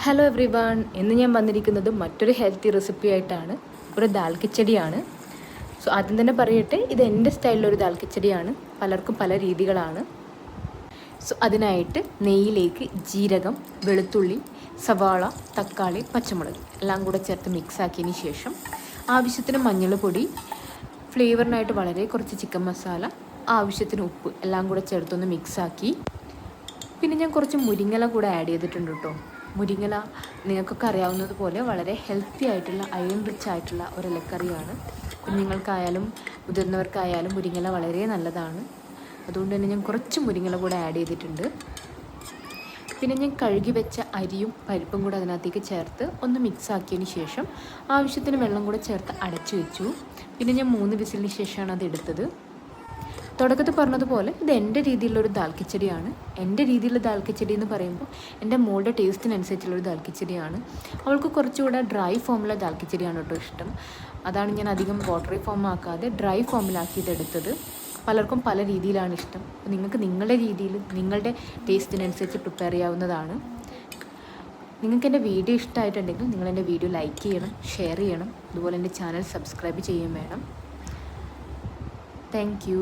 Hello every one, ഇന്ന് ഞാൻ വന്നിരിക്കുന്നത് മറ്റൊരു ഹെൽത്തി റെസിപ്പി ആയിട്ടാണ്. ഒരു ദാൽ കിച്ചടിയാണ്. സോ ആദ്യം തന്നെ പറയട്ടെ, ഇത് എൻ്റെ സ്റ്റൈലിലൊരു ദാൽ കിച്ചടിയാണ്. പലർക്കും പല രീതികളാണ്. സോ അതിനായിട്ട് നെയ്യിലേക്ക് ജീരകം, വെളുത്തുള്ളി, സവാള, തക്കാളി, പച്ചമുളക് എല്ലാം കൂടെ ചേർത്ത് മിക്സാക്കിയതിന് ശേഷം ആവശ്യത്തിന് മഞ്ഞൾപ്പൊടി, ഫ്ലേവറിനായിട്ട് വളരെ കുറച്ച് ചിക്കൻ മസാല, ആവശ്യത്തിന് ഉപ്പ് എല്ലാം കൂടെ ചേർത്തൊന്ന് മിക്സാക്കി. പിന്നെ ഞാൻ കുറച്ച് മുരിങ്ങല കൂടെ ആഡ് ചെയ്തിട്ടുണ്ട് കേട്ടോ. മുരിങ്ങല നിങ്ങൾക്കൊക്കെ അറിയാവുന്നതുപോലെ വളരെ ഹെൽത്തി ആയിട്ടുള്ള അയൺ റിച്ച് ആയിട്ടുള്ള ഒരു ഇലക്കറിയാണ്. കുഞ്ഞുങ്ങൾക്കായാലും മുതിർന്നവർക്കായാലും മുരിങ്ങല വളരെ നല്ലതാണ്. അതുകൊണ്ട് തന്നെ ഞാൻ കുറച്ച് മുരിങ്ങല കൂടെ ആഡ് ചെയ്തിട്ടുണ്ട്. പിന്നെ ഞാൻ കഴുകി വെച്ച അരിയും പരിപ്പും കൂടെ അതിനകത്തേക്ക് ചേർത്ത് ഒന്ന് മിക്സ് ആക്കിയതിന് ശേഷം ആവശ്യത്തിന് വെള്ളം കൂടെ ചേർത്ത് അടച്ചു വെച്ചു. പിന്നെ ഞാൻ 3 വിസിലിന് ശേഷമാണ് അത് എടുത്തത്. തുടക്കത്തിൽ പറഞ്ഞതുപോലെ ഇത് എൻ്റെ രീതിയിലുള്ളൊരു ദാൽ കിച്ചടിയാണ്. എൻ്റെ രീതിയിലുള്ള ദാൽ കിച്ചടി എന്ന് പറയുമ്പോൾ എൻ്റെ മോളുടെ ടേസ്റ്റിനനുസരിച്ചുള്ളൊരു ദാൽ കിച്ചടിയാണ്. അവൾക്ക് കുറച്ചുകൂടെ ഡ്രൈ ഫോമിലുള്ള ദാൽ കിച്ചടിയാണ് കേട്ടോ ഇഷ്ടം. അതാണ് ഞാൻ അധികം വാട്ടറി ഫോം ആക്കാതെ ഡ്രൈ ഫോമിലാക്കി ഇതെടുത്തത്. പലർക്കും പല രീതിയിലാണ് ഇഷ്ടം. നിങ്ങൾക്ക് നിങ്ങളുടെ രീതിയിൽ നിങ്ങളുടെ ടേസ്റ്റിനനുസരിച്ച് പ്രിപ്പയർ ചെയ്യാവുന്നതാണ്. നിങ്ങൾക്ക് എൻ്റെ വീഡിയോ ഇഷ്ടമായിട്ടുണ്ടെങ്കിൽ നിങ്ങൾ എൻ്റെ വീഡിയോ ലൈക്ക് ചെയ്യണം, ഷെയർ ചെയ്യണം. അതുപോലെ എൻ്റെ ചാനൽ സബ്സ്ക്രൈബ് ചെയ്യുകയും വേണം. Thank you.